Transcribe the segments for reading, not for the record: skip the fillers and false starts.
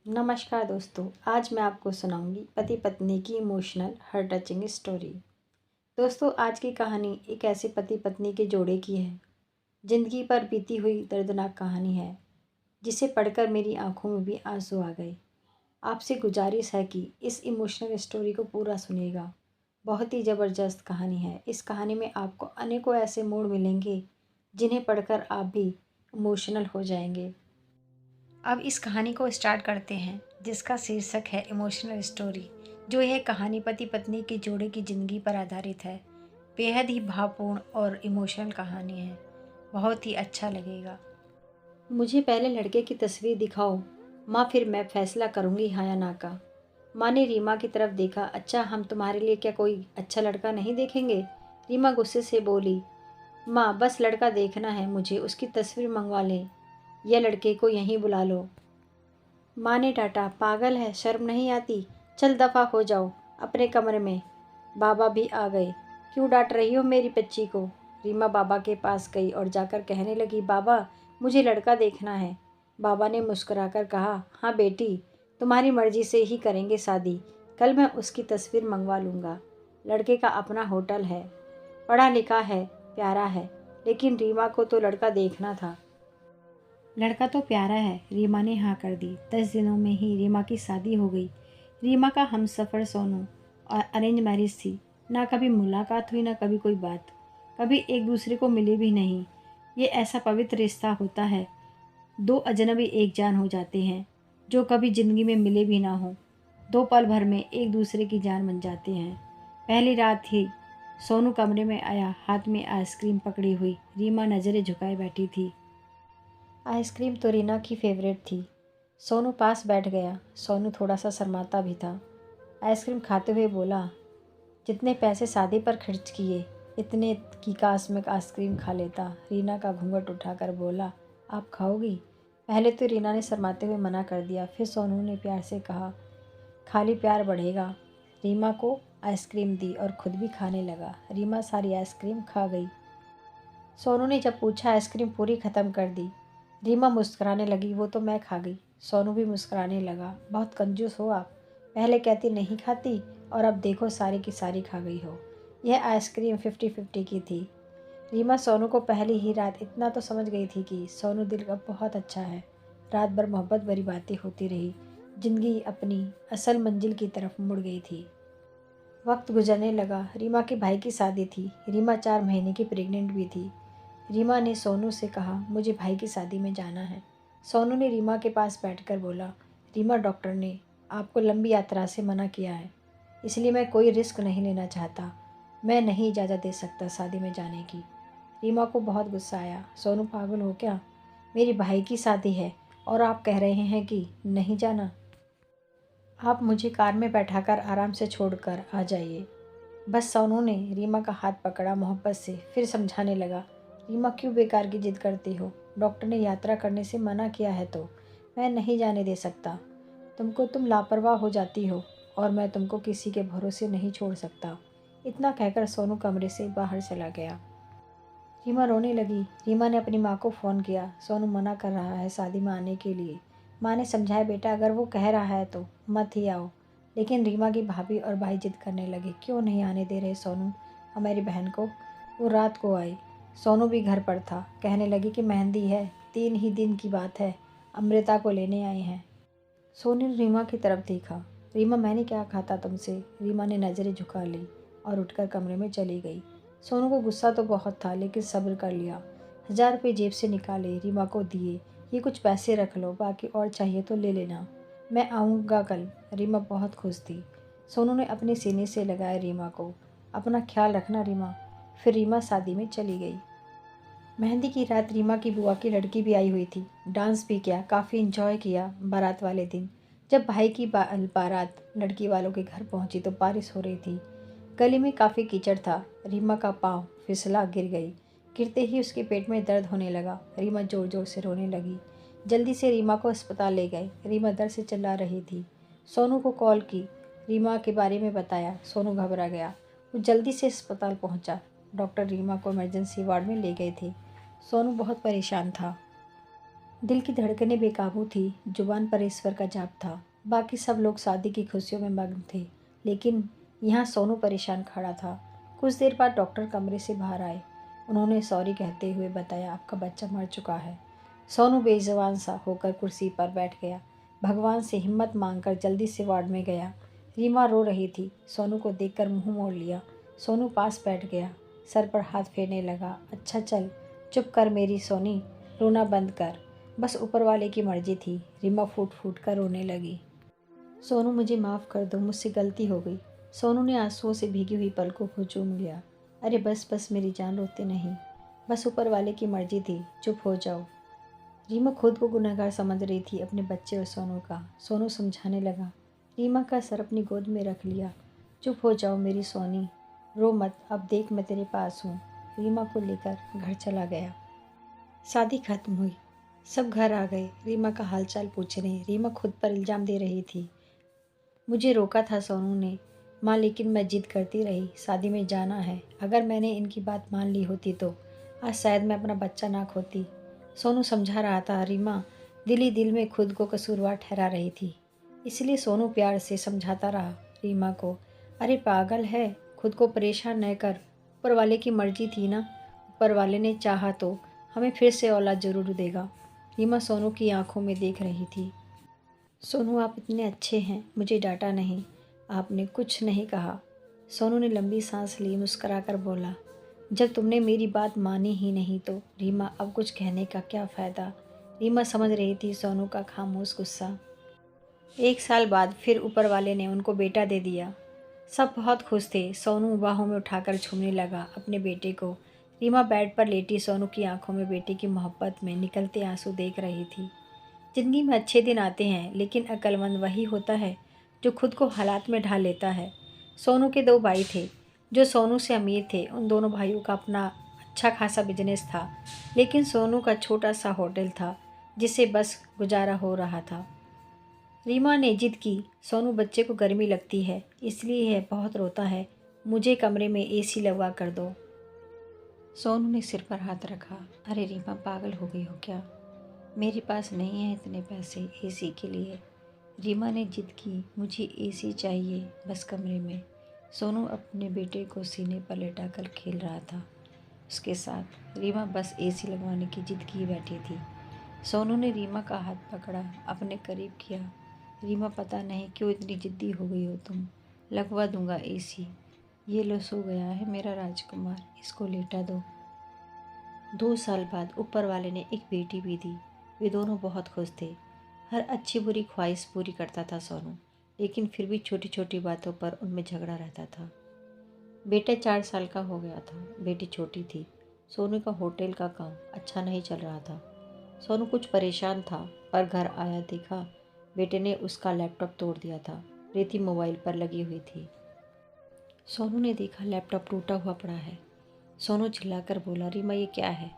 नमस्कार दोस्तों। आज मैं आपको सुनाऊंगी पति पत्नी की इमोशनल हार्ट टचिंग स्टोरी। दोस्तों, आज की कहानी एक ऐसे पति पत्नी के जोड़े की है। जिंदगी पर बीती हुई दर्दनाक कहानी है, जिसे पढ़कर मेरी आंखों में भी आंसू आ गए। आपसे गुजारिश है कि इस इमोशनल स्टोरी को पूरा सुनिएगा। बहुत ही ज़बरदस्त कहानी है। इस कहानी में आपको अनेकों ऐसे मोड़ मिलेंगे जिन्हें पढ़कर आप भी इमोशनल हो जाएंगे। अब इस कहानी को स्टार्ट करते हैं, जिसका शीर्षक है इमोशनल स्टोरी। जो यह कहानी पति पत्नी के जोड़े की ज़िंदगी पर आधारित है। बेहद ही भावपूर्ण और इमोशनल कहानी है। बहुत ही अच्छा लगेगा। मुझे पहले लड़के की तस्वीर दिखाओ माँ, फिर मैं फैसला करूँगी हाँ या ना का। माँ ने रीमा की तरफ देखा। अच्छा, हम तुम्हारे लिए क्या कोई अच्छा लड़का नहीं देखेंगे? रीमा गुस्से से बोली। माँ, बस लड़का देखना है मुझे, उसकी तस्वीर मंगवा लें या लड़के को यहीं बुला लो। माँ ने डांटा। पागल है, शर्म नहीं आती? चल दफ़ा हो जाओ अपने कमरे में। बाबा भी आ गए। क्यों डांट रही हो मेरी बच्ची को? रीमा बाबा के पास गई और जाकर कहने लगी, बाबा मुझे लड़का देखना है। बाबा ने मुस्कुराकर कहा, हाँ बेटी, तुम्हारी मर्जी से ही करेंगे शादी। कल मैं उसकी तस्वीर मंगवा लूँगा। लड़के का अपना होटल है, पढ़ा लिखा है, प्यारा है, लेकिन रीमा को तो लड़का देखना था। लड़का तो प्यारा है। रीमा ने हाँ कर दी। 10 दिनों में ही रीमा की शादी हो गई। रीमा का हमसफ़र सोनू और अरेंज मैरिज थी। ना कभी मुलाकात हुई, ना कभी कोई बात। कभी एक दूसरे को मिले भी नहीं। ये ऐसा पवित्र रिश्ता होता है, दो अजनबी एक जान हो जाते हैं, जो कभी ज़िंदगी में मिले भी ना हो। 2 पल भर में एक दूसरे की जान बन जाते हैं। पहली रात ही सोनू कमरे में आया, हाथ में आइसक्रीम पकड़ी हुई। रीमा नज़रें झुकाए बैठी थी। आइसक्रीम तो रीना की फेवरेट थी। सोनू पास बैठ गया। सोनू थोड़ा सा शर्माता भी था। आइसक्रीम खाते हुए बोला, जितने पैसे शादी पर खर्च किए, इतने की काश में आइसक्रीम खा लेता। रीना का घूंघट उठाकर बोला, आप खाओगी? पहले तो रीना ने शर्माते हुए मना कर दिया, फिर सोनू ने प्यार से कहा, खाली प्यार बढ़ेगा। रीमा को आइसक्रीम दी और खुद भी खाने लगा। रीमा सारी आइसक्रीम खा गई। सोनू ने जब पूछा, आइसक्रीम पूरी ख़त्म कर दी? रीमा मुस्कुराने लगी, वो तो मैं खा गई। सोनू भी मुस्कुराने लगा। बहुत कंजूस हो आप। पहले कहती नहीं खाती और अब देखो सारी की सारी खा गई हो। यह आइसक्रीम 50-50 की थी। रीमा सोनू को पहली ही रात इतना तो समझ गई थी कि सोनू दिल का बहुत अच्छा है। रात भर मोहब्बत भरी बातें होती रही। जिंदगी अपनी असल मंजिल की तरफ मुड़ गई थी। वक्त गुजरने लगा। रीमा के भाई की शादी थी। रीमा 4 महीने की प्रेग्नेंट भी थी। रीमा ने सोनू से कहा, मुझे भाई की शादी में जाना है। सोनू ने रीमा के पास बैठकर बोला, रीमा, डॉक्टर ने आपको लंबी यात्रा से मना किया है, इसलिए मैं कोई रिस्क नहीं लेना चाहता। मैं नहीं इजाज़त दे सकता शादी में जाने की। रीमा को बहुत गुस्सा आया। सोनू, पागल हो क्या? मेरी भाई की शादी है और आप कह रहे हैं कि नहीं जाना? आप मुझे कार में बैठाकर आराम से छोड़कर आ जाइए। बस। सोनू ने रीमा का हाथ पकड़ा मोहब्बत से, फिर समझाने लगा, रीमा क्यों बेकार की जिद करती हो? डॉक्टर ने यात्रा करने से मना किया है तो मैं नहीं जाने दे सकता। तुम लापरवाह हो जाती हो और मैं तुमको किसी के भरोसे नहीं छोड़ सकता। इतना कहकर सोनू कमरे से बाहर चला गया। रीमा रोने लगी। रीमा ने अपनी माँ को फ़ोन किया। सोनू मना कर रहा है शादी में आने के लिए। माँ ने समझाया, बेटा अगर वो कह रहा है तो मत ही आओ। लेकिन रीमा की भाभी और भाई जिद करने लगे, क्यों नहीं आने दे रहे सोनू हमारी बहन को? वो रात को आई। सोनू भी घर पर था। कहने लगी कि मेहंदी है, 3 ही दिन की बात है, अमृता को लेने आए हैं। सोनू ने रीमा की तरफ देखा। रीमा, मैंने क्या कहा था तुमसे? रीमा ने नज़रें झुका ली और उठकर कमरे में चली गई। सोनू को गुस्सा तो बहुत था, लेकिन सब्र कर लिया। 1000 रुपये जेब से निकाले, रीमा को दिए। ये कुछ पैसे रख लो, बाकी और चाहिए तो ले लेना, मैं आऊँगा कल। रीमा बहुत खुश थी। सोनू ने अपने सीने से लगाया रीमा को। अपना ख्याल रखना रीमा। फिर रीमा शादी में चली गई। मेहंदी की रात रीमा की बुआ की लड़की भी आई हुई थी। डांस भी किया, काफ़ी इंजॉय किया। बारात वाले दिन जब भाई की बारात लड़की वालों के घर पहुंची तो बारिश हो रही थी। गली में काफ़ी कीचड़ था। रीमा का पाँव फिसला, गिर गई। गिरते ही उसके पेट में दर्द होने लगा। रीमा ज़ोर ज़ोर से रोने लगी। जल्दी से रीमा को अस्पताल ले गए। रीमा दर्द से चिल्ला रही थी। सोनू को कॉल की, रीमा के बारे में बताया। सोनू घबरा गया। वो जल्दी से अस्पताल पहुंचा। डॉक्टर रीमा को इमरजेंसी वार्ड में ले गए थे। सोनू बहुत परेशान था। दिल की धड़कनें बेकाबू थी, जुबान पर ईश्वर का जाप था। बाकी सब लोग शादी की खुशियों में मग्न थे, लेकिन यहाँ सोनू परेशान खड़ा था। कुछ देर बाद डॉक्टर कमरे से बाहर आए। उन्होंने सॉरी कहते हुए बताया, आपका बच्चा मर चुका है। सोनू बेजुबान सा होकर कुर्सी पर बैठ गया। भगवान से हिम्मत मांगकर जल्दी से वार्ड में गया। रीमा रो रही थी। सोनू को देखकर मुंह मोड़ लिया। सोनू पास बैठ गया, सर पर हाथ फेरने लगा। अच्छा चल, चुप कर मेरी सोनी, रोना बंद कर। बस ऊपर वाले की मर्जी थी। रीमा फूट फूट कर रोने लगी। सोनू मुझे माफ़ कर दो, मुझसे गलती हो गई। सोनू ने आंसुओं से भीगी हुई पलकों को चूम लिया। अरे बस बस मेरी जान, रोते नहीं। बस ऊपर वाले की मर्जी थी, चुप हो जाओ। रीमा खुद को गुनहगार समझ रही थी, अपने बच्चे और सोनू का। सोनू समझाने लगा। रीमा का सर अपनी गोद में रख लिया। चुप हो जाओ मेरी सोनी, रो मत, अब देख मैं तेरे पास हूँ। रीमा को लेकर घर चला गया। शादी खत्म हुई। सब घर आ गए, रीमा का हालचाल पूछने। रीमा खुद पर इल्ज़ाम दे रही थी। मुझे रोका था सोनू ने माँ, लेकिन मैं जिद करती रही, शादी में जाना है। अगर मैंने इनकी बात मान ली होती तो आज शायद मैं अपना बच्चा ना खोती। सोनू समझा रहा था। रीमा दिल ही दिल में खुद को कसूरवार ठहरा रही थी, इसलिए सोनू प्यार से समझाता रहा रीमा को। अरे पागल है, खुद को परेशान न कर, ऊपर वाले की मर्जी थी ना। ऊपर वाले ने चाहा तो हमें फिर से औलाद जरूर देगा। रीमा सोनू की आंखों में देख रही थी। सोनू आप इतने अच्छे हैं, मुझे डांटा नहीं, आपने कुछ नहीं कहा। सोनू ने लंबी सांस ली, मुस्कुराकर बोला, जब तुमने मेरी बात मानी ही नहीं तो रीमा अब कुछ कहने का क्या फ़ायदा। रीमा समझ रही थी सोनू का खामोश गुस्सा। 1 साल बाद फिर ऊपर वाले ने उनको बेटा दे दिया। सब बहुत खुश थे। सोनू बाहों में उठाकर झूमने लगा अपने बेटे को। रीमा बेड पर लेटी सोनू की आंखों में बेटे की मोहब्बत में निकलते आंसू देख रही थी। जिंदगी में अच्छे दिन आते हैं, लेकिन अक्लमंद वही होता है जो खुद को हालात में ढाल लेता है। सोनू के 2 भाई थे जो सोनू से अमीर थे। उन दोनों भाइयों का अपना अच्छा खासा बिजनेस था, लेकिन सोनू का छोटा सा होटल था जिससे बस गुजारा हो रहा था। रीमा ने जिद की, सोनू बच्चे को गर्मी लगती है, इसलिए यह बहुत रोता है, मुझे कमरे में एसी लगवा कर दो। सोनू ने सिर पर हाथ रखा। अरे रीमा, पागल हो गई हो क्या? मेरे पास नहीं है इतने पैसे एसी के लिए। रीमा ने जिद की, मुझे एसी चाहिए बस कमरे में। सोनू अपने बेटे को सीने पर लेटाकर खेल रहा था उसके साथ। रीमा बस एसी लगवाने की जिद की बैठी थी। सोनू ने रीमा का हाथ पकड़ा, अपने करीब किया। रीमा, पता नहीं क्यों इतनी जिद्दी हो गई हो तुम, लगवा दूंगा एसी। ये लो, सो गया है मेरा राजकुमार, इसको लेटा दो। 2 साल बाद ऊपर वाले ने एक बेटी भी दी। वे दोनों बहुत खुश थे। हर अच्छी बुरी ख्वाहिश पूरी करता था सोनू, लेकिन फिर भी छोटी छोटी बातों पर उनमें झगड़ा रहता था। बेटा 4 साल का हो गया था, बेटी छोटी थी। सोनू का होटल का काम अच्छा नहीं चल रहा था। सोनू कुछ परेशान था, पर घर आया देखा बेटे ने उसका लैपटॉप तोड़ दिया था। प्रीति मोबाइल पर लगी हुई थी। सोनू ने देखा लैपटॉप टूटा हुआ पड़ा है। सोनू चिल्लाकर बोला, रीमा ये क्या है?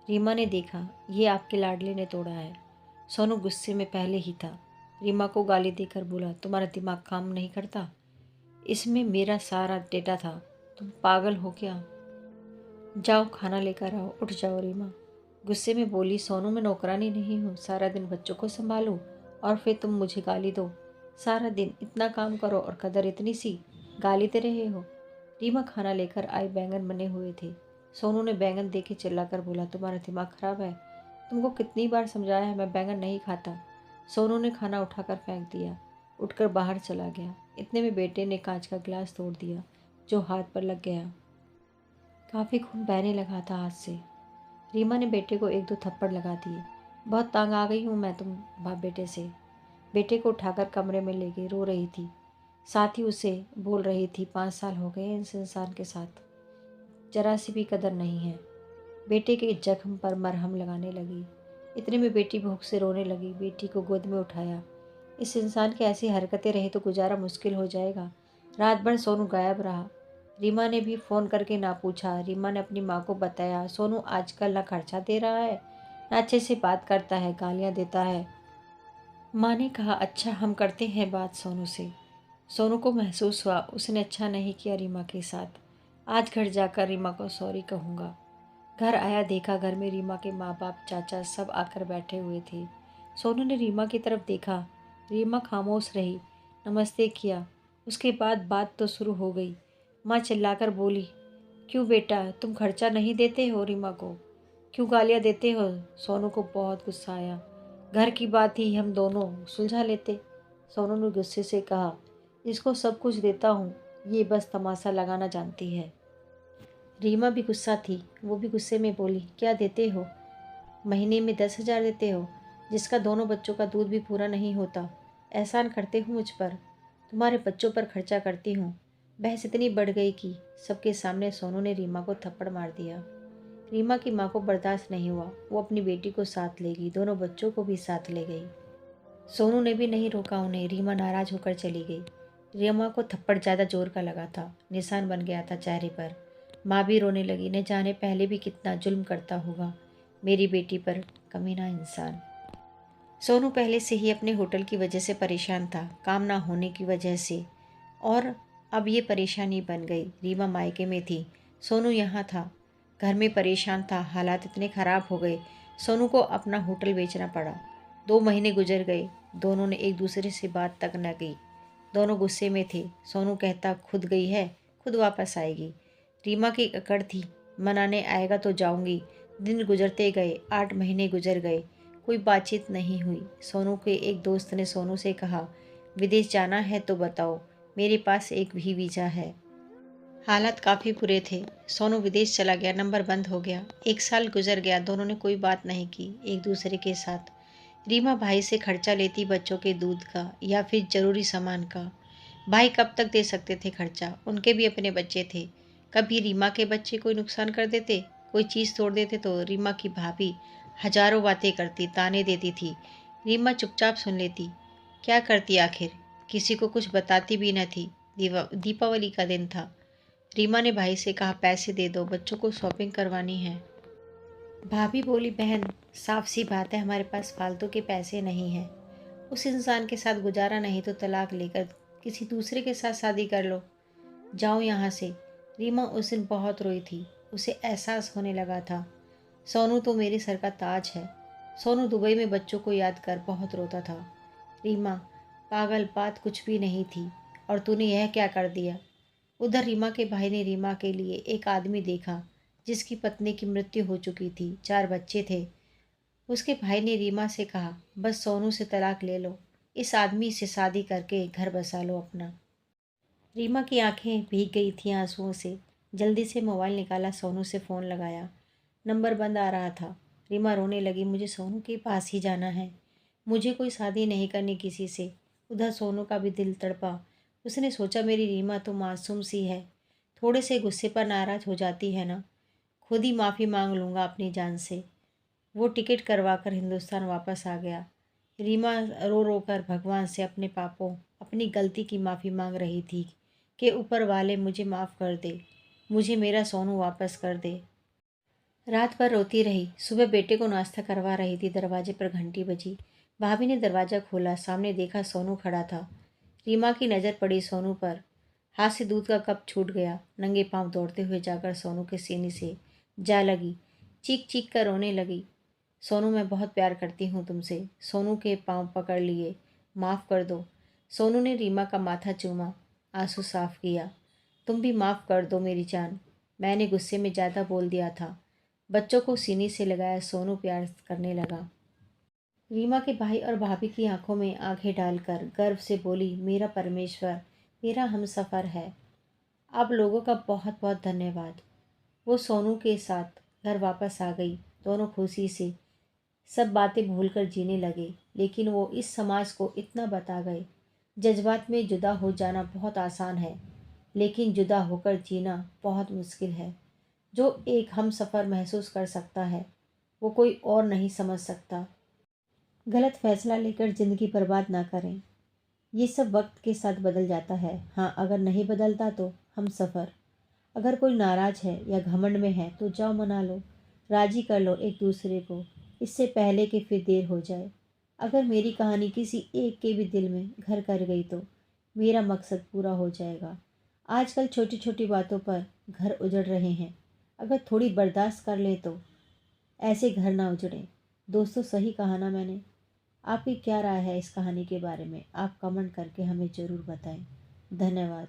रीमा ने देखा, ये आपके लाडले ने तोड़ा है। सोनू गुस्से में पहले ही था। रीमा को गाली देकर बोला, तुम्हारा दिमाग काम नहीं करता? इसमें मेरा सारा डेटा था, तुम पागल हो क्या? जाओ खाना लेकर आओ, उठ जाओ। रीमा गुस्से में बोली, सोनू मैं नौकरानी नहीं हूँ, सारा दिन बच्चों को संभालूं और फिर तुम मुझे गाली दो। सारा दिन इतना काम करो और कदर इतनी सी, गाली दे रहे हो। रीमा खाना लेकर आई, बैंगन बने हुए थे। सोनू ने बैंगन देखे चिल्लाकर बोला, तुम्हारा दिमाग खराब है? तुमको कितनी बार समझाया है मैं बैंगन नहीं खाता। सोनू ने खाना उठाकर फेंक दिया, उठकर बाहर चला गया। इतने में बेटे ने कांच का गिलास तोड़ दिया जो हाथ पर लग गया। काफ़ी खून बहने लगा था हाथ से। रीमा ने बेटे को 1-2 थप्पड़ लगा दिए। बहुत तंग आ गई हूँ मैं तुम बाप बेटे से। बेटे को उठाकर कमरे में ले गई, रो रही थी। साथ ही उसे बोल रही थी, 5 साल हो गए इस इंसान के साथ, जरा सी भी कदर नहीं है। बेटे के जख्म पर मरहम लगाने लगी। इतने में बेटी भूख से रोने लगी। बेटी को गोद में उठाया। इस इंसान की ऐसी हरकतें रही तो गुजारा मुश्किल हो जाएगा। रात भर सोनू गायब रहा। रीमा ने भी फ़ोन करके ना पूछा। रीमा ने अपनी माँ को बताया, सोनू आजकल ना खर्चा दे रहा है, ना अच्छे से बात करता है, गालियाँ देता है। माँ ने कहा, अच्छा हम करते हैं बात सोनू से। सोनू को महसूस हुआ उसने अच्छा नहीं किया रीमा के साथ। आज घर जाकर रीमा को सॉरी कहूँगा। घर आया, देखा घर में रीमा के माँ बाप, चाचा सब आकर बैठे हुए थे। सोनू ने रीमा की तरफ देखा। रीमा खामोश रही। नमस्ते किया। उसके बाद बात तो शुरू हो गई। माँ चिल्लाकर बोली, क्यों बेटा, तुम खर्चा नहीं देते हो रीमा को? क्यों गालियाँ देते हो? सोनू को बहुत गुस्सा आया। घर की बात ही हम दोनों सुलझा लेते। सोनू ने गुस्से से कहा, इसको सब कुछ देता हूँ, ये बस तमाशा लगाना जानती है। रीमा भी गुस्सा थी। वो भी गुस्से में बोली, क्या देते हो? महीने में 10,000 देते हो, जिसका दोनों बच्चों का दूध भी पूरा नहीं होता। एहसान करते हो मुझ पर, तुम्हारे बच्चों पर खर्चा करती हूँ। बहस इतनी बढ़ गई कि सबके सामने सोनू ने रीमा को थप्पड़ मार दिया। रीमा की माँ को बर्दाश्त नहीं हुआ। वो अपनी बेटी को साथ ले गई, दोनों बच्चों को भी साथ ले गई। सोनू ने भी नहीं रोका उन्हें। रीमा नाराज होकर चली गई। रीमा को थप्पड़ ज़्यादा जोर का लगा था, निशान बन गया था चेहरे पर। माँ भी रोने लगी, न जाने पहले भी कितना जुल्म करता होगा मेरी बेटी पर, कमीना इंसान। सोनू पहले से ही अपने होटल की वजह से परेशान था, काम ना होने की वजह से, और अब ये परेशानी बन गई। रीमा मायके में थी, सोनू यहाँ था, घर में परेशान था। हालात इतने ख़राब हो गए, सोनू को अपना होटल बेचना पड़ा। 2 महीने गुजर गए, दोनों ने एक दूसरे से बात तक न की। दोनों गुस्से में थे। सोनू कहता, खुद गई है, खुद वापस आएगी। रीमा की अकड़ थी, मनाने आएगा तो जाऊंगी। दिन गुजरते गए, 8 महीने गुजर गए, कोई बातचीत नहीं हुई। सोनू के एक दोस्त ने सोनू से कहा, विदेश जाना है तो बताओ, मेरे पास एक भी वीज़ा है। हालात काफ़ी बुरे थे। सोनू विदेश चला गया, नंबर बंद हो गया। 1 साल गुजर गया, दोनों ने कोई बात नहीं की एक दूसरे के साथ। रीमा भाई से खर्चा लेती, बच्चों के दूध का या फिर ज़रूरी सामान का। भाई कब तक दे सकते थे खर्चा, उनके भी अपने बच्चे थे। कभी रीमा के बच्चे कोई नुकसान कर देते, कोई चीज़ तोड़ देते तो रीमा की भाभी हजारों बातें करती, ताने देती थी। रीमा चुपचाप सुन लेती। क्या करती आखिर, किसी को कुछ बताती भी न थी। दीपावली का दिन था। रीमा ने भाई से कहा, पैसे दे दो, बच्चों को शॉपिंग करवानी है। भाभी बोली, बहन साफ सी बात है, हमारे पास फालतू के पैसे नहीं हैं। उस इंसान के साथ गुजारा नहीं तो तलाक लेकर किसी दूसरे के साथ शादी कर लो, जाओ यहाँ से। रीमा उस दिन बहुत रोई थी। उसे एहसास होने लगा था, सोनू तो मेरे सर का ताज है। सोनू दुबई में बच्चों को याद कर बहुत रोता था। रीमा, पागल, बात कुछ भी नहीं थी, और तूने यह क्या कर दिया? उधर रीमा के भाई ने रीमा के लिए एक आदमी देखा जिसकी पत्नी की मृत्यु हो चुकी थी, 4 बच्चे थे। उसके भाई ने रीमा से कहा, बस सोनू से तलाक ले लो, इस आदमी से शादी करके घर बसा लो अपना। रीमा की आंखें भीग गई थीं आंसुओं से। जल्दी से मोबाइल निकाला, सोनू से फ़ोन लगाया। नंबर बंद आ रहा था। रीमा रोने लगी, मुझे सोनू के पास ही जाना है, मुझे कोई शादी नहीं करनी किसी से। उधर सोनू का भी दिल तड़पा। उसने सोचा, मेरी रीमा तो मासूम सी है, थोड़े से गुस्से पर नाराज़ हो जाती है ना, खुद ही माफ़ी मांग लूँगा अपनी जान से। वो टिकट करवाकर हिंदुस्तान वापस आ गया। रीमा रो रो कर भगवान से अपने पापों, अपनी गलती की माफ़ी मांग रही थी कि ऊपर वाले मुझे माफ़ कर दे, मुझे मेरा सोनू वापस कर दे। रात भर रोती रही। सुबह बेटे को नाश्ता करवा रही थी, दरवाजे पर घंटी बजी। भाभी ने दरवाज़ा खोला, सामने देखा सोनू खड़ा था। रीमा की नज़र पड़ी सोनू पर। हाथ से दूध का कप छूट गया। नंगे पांव दौड़ते हुए जाकर सोनू के सीने से जा लगी, चीख चीख कर रोने लगी। सोनू, मैं बहुत प्यार करती हूँ तुमसे। सोनू के पांव पकड़ लिए, माफ़ कर दो। सोनू ने रीमा का माथा चूमा, आंसू साफ किया। तुम भी माफ़ कर दो मेरी जान, मैंने गुस्से में ज़्यादा बोल दिया था। बच्चों को सीने से लगाया, सोनू प्यार करने लगा। रीमा के भाई और भाभी की आंखों में आंखें डालकर गर्व से बोली, मेरा परमेश्वर, मेरा हमसफ़र है। आप लोगों का बहुत बहुत धन्यवाद। वो सोनू के साथ घर वापस आ गई। दोनों खुशी से सब बातें भूलकर जीने लगे। लेकिन वो इस समाज को इतना बता गए, जज्बात में जुदा हो जाना बहुत आसान है, लेकिन जुदा होकर जीना बहुत मुश्किल है। जो एक हमसफ़र महसूस कर सकता है, वो कोई और नहीं समझ सकता। गलत फैसला लेकर ज़िंदगी बर्बाद ना करें। ये सब वक्त के साथ बदल जाता है। हाँ, अगर नहीं बदलता तो हमसफ़र। अगर कोई नाराज़ है या घमंड में है तो जाओ मना लो, राज़ी कर लो एक दूसरे को, इससे पहले कि फिर देर हो जाए। अगर मेरी कहानी किसी एक के भी दिल में घर कर गई तो मेरा मकसद पूरा हो जाएगा। आजकल छोटी छोटी बातों पर घर उजड़ रहे हैं। अगर थोड़ी बर्दाश्त कर ले तो ऐसे घर ना उजड़े। दोस्तों, सही कहा ना मैंने? आपकी क्या राय है इस कहानी के बारे में? आप कमेंट करके हमें ज़रूर बताएं। धन्यवाद।